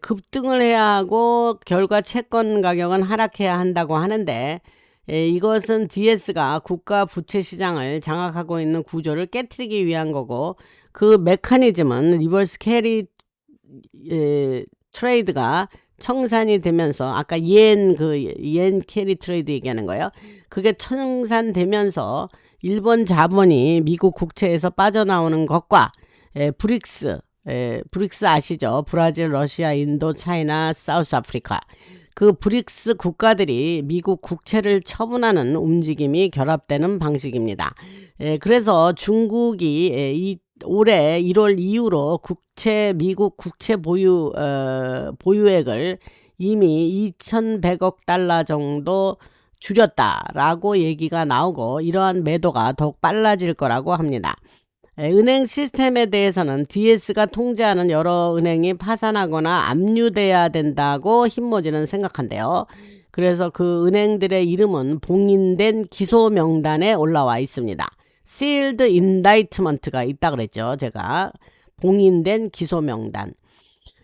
Speaker 1: 급등을 해야 하고 결과 채권 가격은 하락해야 한다고 하는데, 이것은 DS가 국가 부채 시장을 장악하고 있는 구조를 깨트리기 위한 거고, 그 메커니즘은 리버스 캐리 트레이드가 청산이 되면서, 아까 옌 캐리 트레이드 얘기하는 거예요. 그게 청산되면서 일본 자본이 미국 국채에서 빠져나오는 것과 브릭스 아시죠? 브라질, 러시아, 인도, 차이나, 사우스 아프리카, 그 브릭스 국가들이 미국 국채를 처분하는 움직임이 결합되는 방식입니다. 그래서 중국이 올해 1월 이후로 미국 국채 보유액을 이미 2,100억 달러 정도 줄였다라고 얘기가 나오고, 이러한 매도가 더욱 빨라질 거라고 합니다. 은행 시스템에 대해서는 DS가 통제하는 여러 은행이 파산하거나 압류돼야 된다고 흰모지는 생각한대요. 그래서 그 은행들의 이름은 봉인된 기소 명단에 올라와 있습니다. Sealed Indictment가 있다 그랬죠. 제가 봉인된 기소 명단.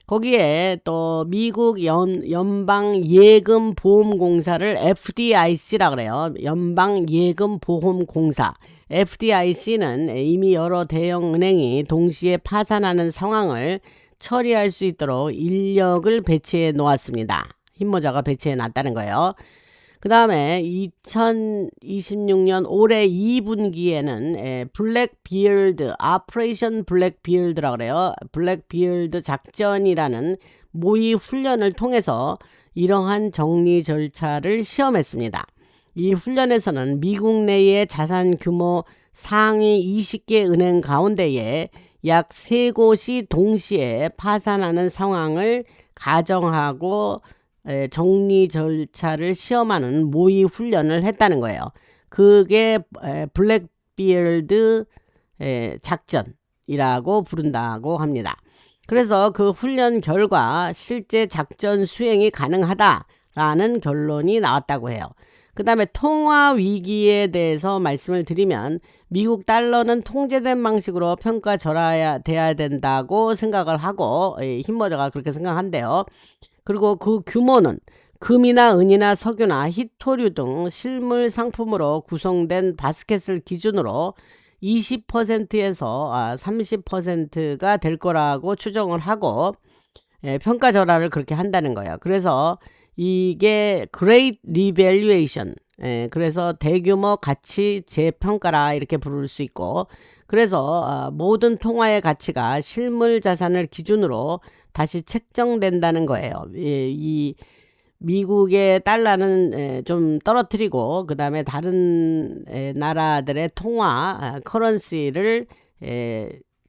Speaker 1: 거기에 또 미국 연방예금보험공사를 FDIC라 그래요. 연방예금보험공사. FDIC는 이미 여러 대형 은행이 동시에 파산하는 상황을 처리할 수 있도록 인력을 배치해 놓았습니다. 흰모자가 배치해 놨다는 거예요. 그 다음에 2026년 올해 2분기에는 블랙비어드, 오퍼레이션 블랙비어드라고 그래요. 블랙비어드 작전이라는 모의 훈련을 통해서 이러한 정리 절차를 시험했습니다. 이 훈련에서는 미국 내의 자산 규모 상위 20개 은행 가운데에 약 3곳이 동시에 파산하는 상황을 가정하고 정리 절차를 시험하는 모의 훈련을 했다는 거예요. 그게 블랙비어드 작전이라고 부른다고 합니다. 그래서 그 훈련 결과 실제 작전 수행이 가능하다라는 결론이 나왔다고 해요. 그 다음에 통화 위기에 대해서 말씀을 드리면 미국 달러는 통제된 방식으로 평가절하돼야 된다고 생각을 하고 힘머저가 그렇게 생각한대요. 그리고 그 규모는 금이나 은이나 석유나 희토류 등 실물 상품으로 구성된 바스켓을 기준으로 20%에서 30%가 될 거라고 추정을 하고 평가절하를 그렇게 한다는 거예요. 그래서 이게 Great Revaluation, 그래서 대규모 가치 재평가라 이렇게 부를 수 있고, 그래서 모든 통화의 가치가 실물 자산을 기준으로 다시 책정된다는 거예요. 이 미국의 달러는 좀 떨어뜨리고 그 다음에 다른 나라들의 통화 커런시를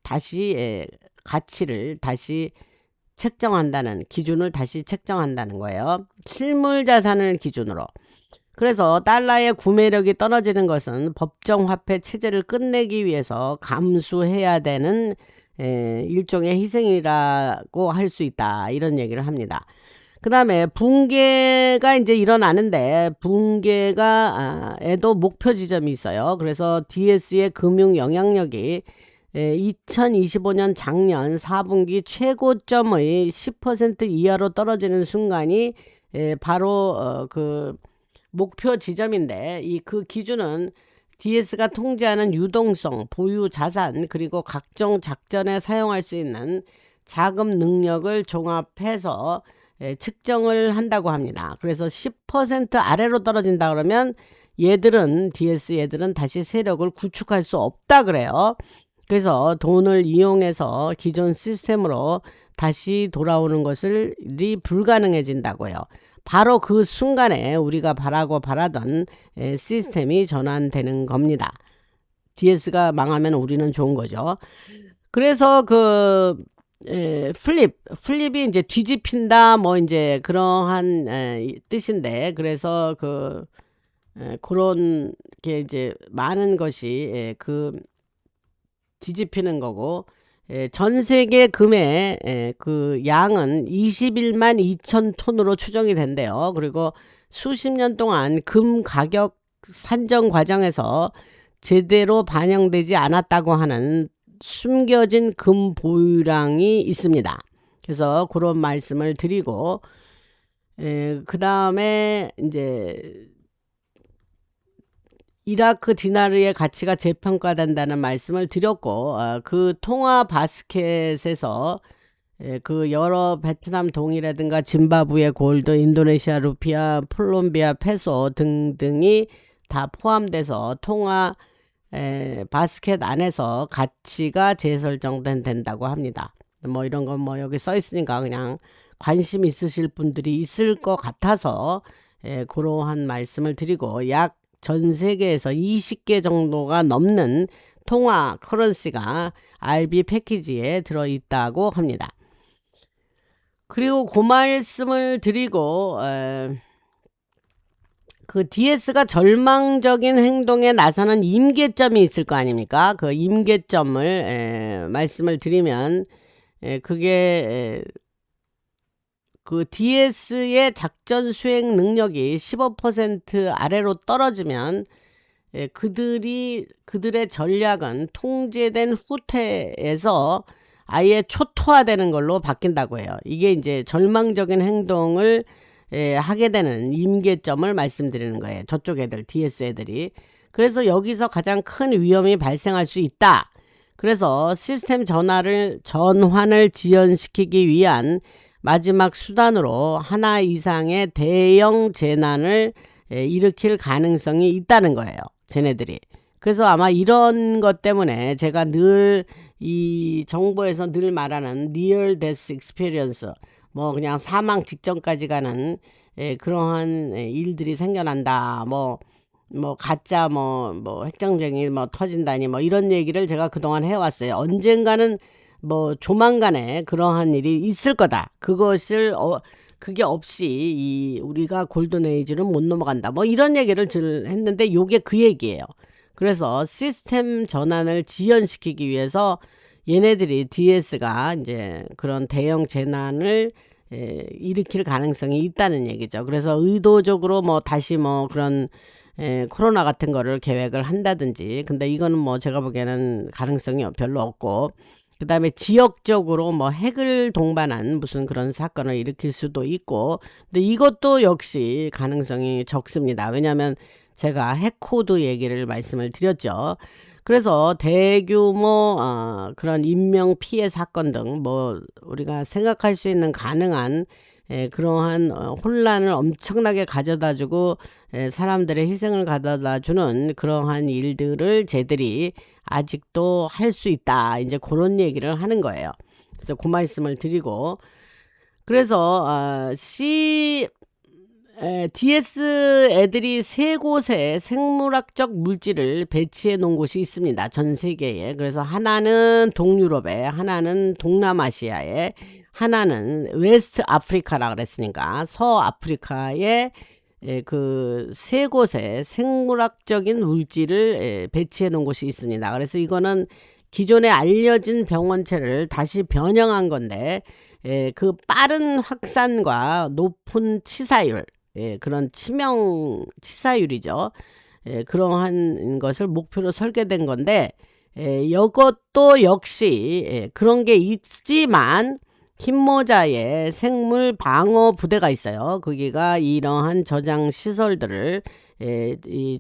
Speaker 1: 다시 가치를 다시 책정한다는 기준을 다시 책정한다는 거예요. 실물 자산을 기준으로. 그래서 달러의 구매력이 떨어지는 것은 법정화폐 체제를 끝내기 위해서 감수해야 되는 일종의 희생이라고 할 수 있다, 이런 얘기를 합니다. 그 다음에 붕괴가 이제 일어나는데, 붕괴가 에도 목표 지점이 있어요. 그래서 DS의 금융 영향력이 2025년 작년 4분기 최고점의 10% 이하로 떨어지는 순간이 바로 그 목표 지점인데, 그 기준은 DS가 통제하는 유동성, 보유 자산, 그리고 각종 작전에 사용할 수 있는 자금 능력을 종합해서 측정을 한다고 합니다. 그래서 10% 아래로 떨어진다 그러면 DS 얘들은 다시 세력을 구축할 수 없다 그래요. 그래서 돈을 이용해서 기존 시스템으로 다시 돌아오는 것이 불가능해진다고요. 바로 그 순간에 우리가 바라던 시스템이 전환되는 겁니다. DS가 망하면 우리는 좋은 거죠. 그래서 플립이 이제 뒤집힌다, 뭐 이제 그러한 뜻인데, 그래서 그런 게 이제 많은 것이 뒤집히는 거고, 전 세계 금의 그 양은 21만 2천 톤으로 추정이 된대요. 그리고 수십 년 동안 금 가격 산정 과정에서 제대로 반영되지 않았다고 하는 숨겨진 금 보유량이 있습니다. 그래서 그런 말씀을 드리고, 그 다음에 이제 이라크 디나르의 가치가 재평가된다는 말씀을 드렸고, 그 통화 바스켓에서 그 여러 베트남 동이라든가 짐바브웨 골드, 인도네시아 루피아, 콜롬비아 페소 등등이 다 포함돼서 통화 바스켓 안에서 가치가 재설정된다고 합니다. 뭐 이런 건 뭐 여기 써 있으니까 그냥 관심 있으실 분들이 있을 것 같아서 그러한 말씀을 드리고, 약 전 세계에서 20개 정도가 넘는 통화 커런시가 RB 패키지에 들어있다고 합니다. 그리고 그 말씀을 드리고, 그 DS가 절망적인 행동에 나서는 임계점이 있을 거 아닙니까? 그 임계점을 말씀을 드리면, 그게 그 DS의 작전 수행 능력이 15% 아래로 떨어지면 그들의 전략은 통제된 후퇴에서 아예 초토화되는 걸로 바뀐다고 해요. 이게 이제 절망적인 행동을 하게 되는 임계점을 말씀드리는 거예요. 저쪽 애들, DS 애들이. 그래서 여기서 가장 큰 위험이 발생할 수 있다. 그래서 시스템 전환을 지연시키기 위한 마지막 수단으로 하나 이상의 대형 재난을 일으킬 가능성이 있다는 거예요, 쟤네들이. 그래서 아마 이런 것 때문에 제가 늘 이 정보에서 늘 말하는 Near Death Experience, 뭐 그냥 사망 직전까지 가는 그러한 일들이 생겨난다. 뭐 가짜 뭐 핵정쟁이 뭐 터진다니 뭐 이런 얘기를 제가 그동안 해왔어요. 언젠가는 뭐 조만간에 그러한 일이 있을 거다. 그게 없이 우리가 골든 에이지는 못 넘어간다. 뭐 이런 얘기를 했는데 요게 그 얘기예요. 그래서 시스템 전환을 지연시키기 위해서 얘네들이 DS가 이제 그런 대형 재난을 일으킬 가능성이 있다는 얘기죠. 그래서 의도적으로 뭐 다시 뭐 그런 코로나 같은 거를 계획을 한다든지, 근데 이거는 뭐 제가 보기에는 가능성이 별로 없고, 그 다음에 지역적으로 뭐 핵을 동반한 무슨 그런 사건을 일으킬 수도 있고, 근데 이것도 역시 가능성이 적습니다. 왜냐하면 제가 핵코드 얘기를 말씀을 드렸죠. 그래서 대규모 그런 인명 피해 사건 등 뭐 우리가 생각할 수 있는 가능한 그러한 혼란을 엄청나게 가져다주고 사람들의 희생을 가져다주는 그러한 일들을 쟤들이 아직도 할 수 있다. 이제 그런 얘기를 하는 거예요. 그래서 그 말씀을 드리고, 그래서 DS 애들이 세 곳에 생물학적 물질을 배치해 놓은 곳이 있습니다. 전 세계에. 그래서 하나는 동유럽에, 하나는 동남아시아에, 하나는 웨스트 아프리카라 그랬으니까 서아프리카에 그 세 곳에 생물학적인 물질을 배치해 놓은 곳이 있습니다. 그래서 이거는 기존에 알려진 병원체를 다시 변형한 건데 그 빠른 확산과 높은 치사율, 그런 치명 치사율이죠. 그러한 것을 목표로 설계된 건데 이것도 역시 그런 게 있지만 흰모자에 생물 방어 부대가 있어요. 거기가 이러한 저장 시설들을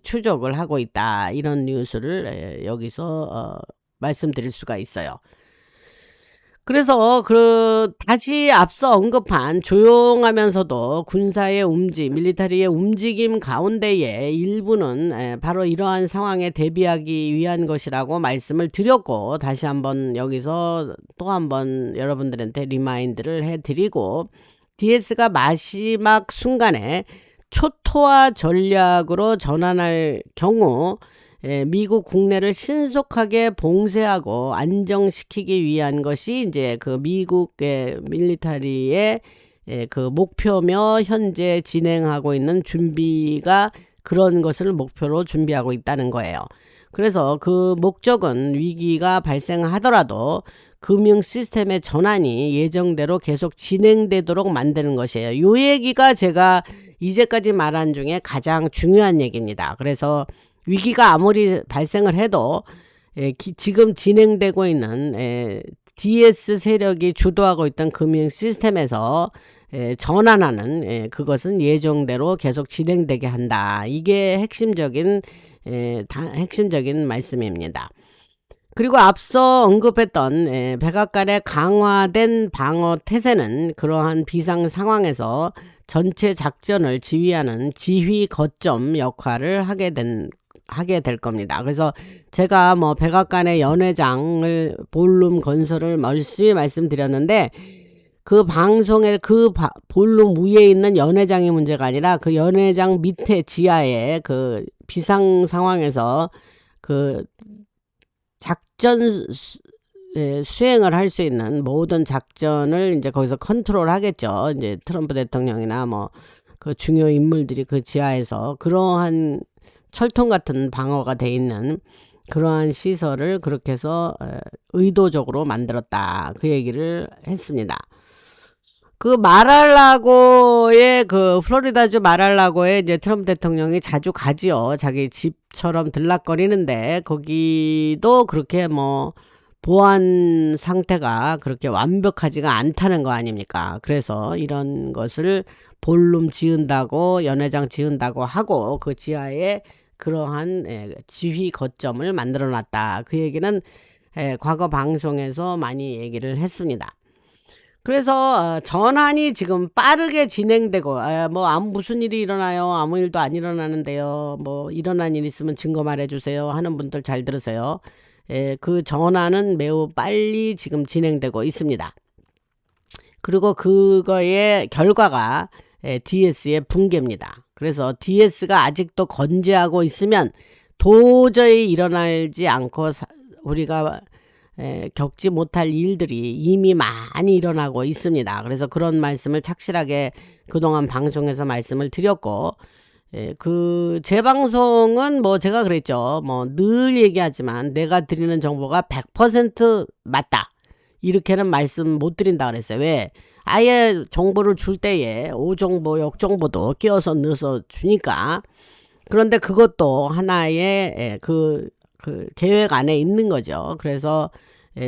Speaker 1: 추적을 하고 있다. 이런 뉴스를 여기서 말씀드릴 수가 있어요. 그래서 다시 앞서 언급한 조용하면서도 군사의 밀리터리의 움직임 가운데에 일부는 바로 이러한 상황에 대비하기 위한 것이라고 말씀을 드렸고, 다시 한번 여기서 또 한번 여러분들한테 리마인드를 해드리고, DS가 마지막 순간에 초토화 전략으로 전환할 경우 미국 국내를 신속하게 봉쇄하고 안정시키기 위한 것이 이제 그 미국의 밀리터리의 그 목표며 현재 진행하고 있는 준비가 그런 것을 목표로 준비하고 있다는 거예요. 그래서 그 목적은 위기가 발생하더라도 금융 시스템의 전환이 예정대로 계속 진행되도록 만드는 것이에요. 이 얘기가 제가 이제까지 말한 중에 가장 중요한 얘기입니다. 그래서 위기가 아무리 발생을 해도 지금 진행되고 있는 DS 세력이 주도하고 있던 금융 시스템에서 전환하는 그것은 예정대로 계속 진행되게 한다. 이게 핵심적인 말씀입니다. 그리고 앞서 언급했던 백악관의 강화된 방어 태세는 그러한 비상 상황에서 전체 작전을 지휘하는 지휘 거점 역할을 하게 될 겁니다. 그래서 제가 뭐 백악관의 연회장을 볼룸 건설을 열심히 말씀드렸는데, 그 방송에 그 볼룸 위에 있는 연회장이 문제가 아니라 그 연회장 밑에 지하에 그 비상 상황에서 그 작전 수행을 할 수 있는 모든 작전을 이제 거기서 컨트롤 하겠죠. 이제 트럼프 대통령이나 뭐 그 중요 인물들이 그 지하에서 그러한 철통 같은 방어가 돼 있는 그러한 시설을 그렇게 해서 의도적으로 만들었다. 그 얘기를 했습니다. 그 마랄라고의 그 플로리다주 마랄라고에 이제 트럼프 대통령이 자주 가지요. 자기 집처럼 들락거리는데 거기도 그렇게 뭐 보안 상태가 그렇게 완벽하지가 않다는 거 아닙니까? 그래서 이런 것을 볼룸 지은다고 연회장 지은다고 하고 그 지하에 그러한 지휘 거점을 만들어 놨다. 그 얘기는 과거 방송에서 많이 얘기를 했습니다. 그래서 전환이 지금 빠르게 진행되고 뭐 무슨 일이 일어나요? 아무 일도 안 일어나는데요. 뭐 일어난 일 있으면 증거 말해주세요 하는 분들 잘 들으세요. 그 전환은 매우 빨리 지금 진행되고 있습니다. 그리고 그거의 결과가 DS의 붕괴입니다. 그래서 DS가 아직도 건재하고 있으면 도저히 일어나지 않고 우리가 겪지 못할 일들이 이미 많이 일어나고 있습니다. 그래서 그런 말씀을 착실하게 그동안 방송에서 말씀을 드렸고, 제 방송은 뭐 제가 그랬죠. 뭐 늘 얘기하지만 내가 드리는 정보가 100% 맞다, 이렇게는 말씀 못 드린다 그랬어요. 왜? 아예 정보를 줄 때에 오정보, 역정보도 끼워서 넣어서 주니까. 그런데 그것도 하나의 그 계획 안에 있는 거죠. 그래서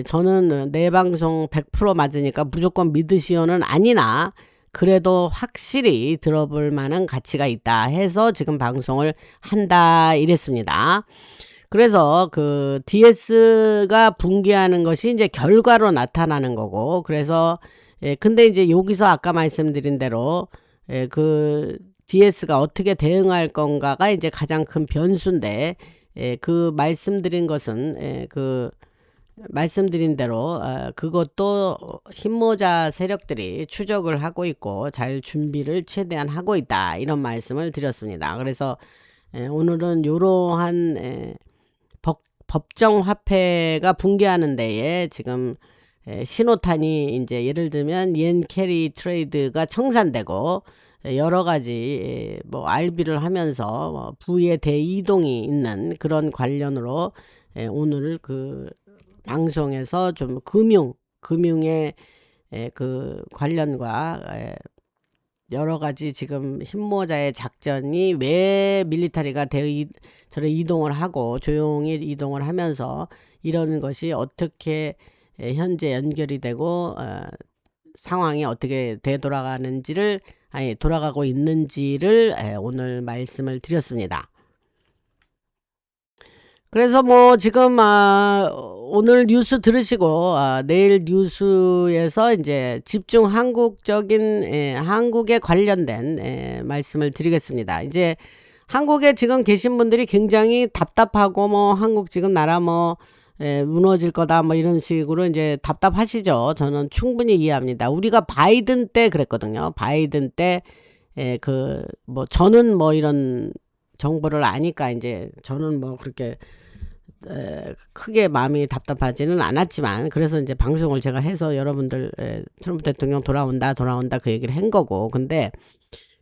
Speaker 1: 저는 내 방송 100% 맞으니까 무조건 믿으시오는 아니나, 그래도 확실히 들어볼 만한 가치가 있다 해서 지금 방송을 한다 이랬습니다. 그래서 그 DS가 붕괴하는 것이 이제 결과로 나타나는 거고, 그래서 근데 이제 여기서 아까 말씀드린 대로 그 DS가 어떻게 대응할 건가가 이제 가장 큰 변수인데, 그 말씀드린 것은 말씀드린 대로 그것도 흰모자 세력들이 추적을 하고 있고 잘 준비를 최대한 하고 있다, 이런 말씀을 드렸습니다. 그래서 오늘은 이러한 법정 화폐가 붕괴하는 데에 지금 신호탄이 이제 예를 들면 옌 캐리 트레이드가 청산되고 여러 가지 뭐 RB를 하면서 뭐 부의 대이동이 있는 그런 관련으로 오늘 그 방송에서 좀 금융의 그 관련과 여러 가지 지금 흰모자의 작전이 왜 밀리터리가 저를 이동을 하고 조용히 이동을 하면서 이런 것이 어떻게 현재 연결이 되고 상황이 어떻게 돌아가고 있는지를 오늘 말씀을 드렸습니다. 그래서 뭐 지금 오늘 뉴스 들으시고 내일 뉴스에서 이제 집중 한국에 관련된 말씀을 드리겠습니다. 이제 한국에 지금 계신 분들이 굉장히 답답하고 뭐 한국 지금 나라 뭐 무너질 거다 뭐 이런 식으로 이제 답답하시죠. 저는 충분히 이해합니다. 우리가 바이든 때 그랬거든요. 바이든 때 뭐 저는 뭐 이런 정보를 아니까 이제 저는 뭐 그렇게 크게 마음이 답답하지는 않았지만, 그래서 이제 방송을 제가 해서 여러분들 트럼프 대통령 돌아온다 그 얘기를 한 거고, 근데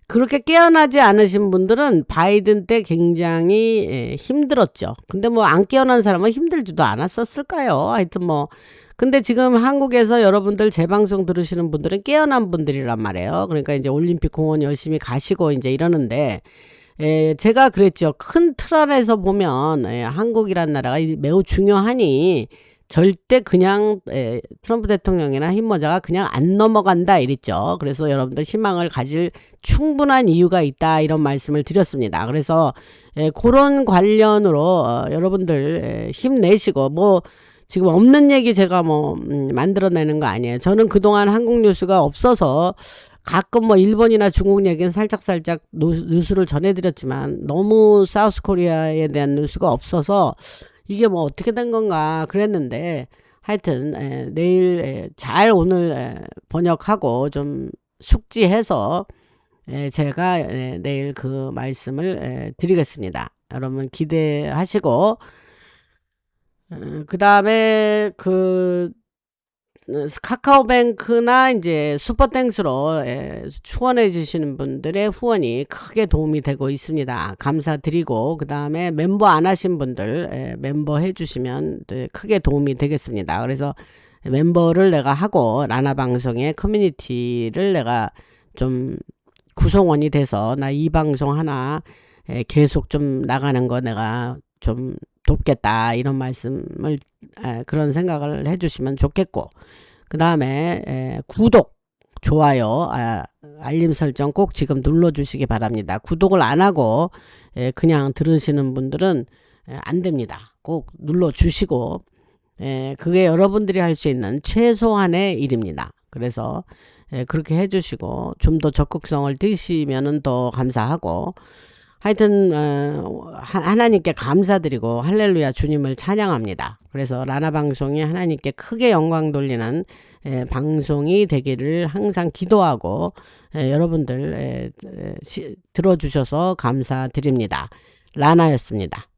Speaker 1: 그렇게 깨어나지 않으신 분들은 바이든 때 굉장히 힘들었죠. 근데 뭐 안 깨어난 사람은 힘들지도 않았었을까요? 하여튼 뭐 근데 지금 한국에서 여러분들 제 방송 들으시는 분들은 깨어난 분들이란 말이에요. 그러니까 이제 올림픽 공원 열심히 가시고 이제 이러는데, 제가 그랬죠. 큰 틀 안에서 보면 한국이란 나라가 매우 중요하니 절대 그냥 트럼프 대통령이나 흰모자가 그냥 안 넘어간다 이랬죠. 그래서 여러분들 희망을 가질 충분한 이유가 있다, 이런 말씀을 드렸습니다. 그래서 그런 관련으로 여러분들 힘내시고, 뭐 지금 없는 얘기 제가 뭐 만들어내는 거 아니에요. 저는 그동안 한국 뉴스가 없어서 가끔 뭐 일본이나 중국 얘기는 살짝 뉴스를 전해드렸지만, 너무 사우스 코리아에 대한 뉴스가 없어서 이게 뭐 어떻게 된 건가 그랬는데, 하여튼 내일 잘 오늘 번역하고 좀 숙지해서 제가 내일 그 말씀을 드리겠습니다. 여러분 기대하시고, 그 다음에 카카오뱅크나 이제 슈퍼땡스로 후원해 주시는 분들의 후원이 크게 도움이 되고 있습니다. 감사드리고, 그 다음에 멤버 안 하신 분들 멤버 해 주시면 크게 도움이 되겠습니다. 그래서 멤버를 내가 하고 라나방송의 커뮤니티를 내가 좀 구성원이 돼서 나 이 방송 하나 계속 좀 나가는 거 내가 좀 돕겠다, 이런 말씀을 그런 생각을 해주시면 좋겠고, 그 다음에 구독, 좋아요, 알림 설정 꼭 지금 눌러주시기 바랍니다. 구독을 안 하고 그냥 들으시는 분들은 안 됩니다. 꼭 눌러주시고, 그게 여러분들이 할 수 있는 최소한의 일입니다. 그래서 그렇게 해주시고 좀 더 적극성을 띄시면 더 감사하고, 하여튼 하나님께 감사드리고 할렐루야 주님을 찬양합니다. 그래서 라나 방송이 하나님께 크게 영광 돌리는 방송이 되기를 항상 기도하고 여러분들 들어주셔서 감사드립니다. 라나였습니다.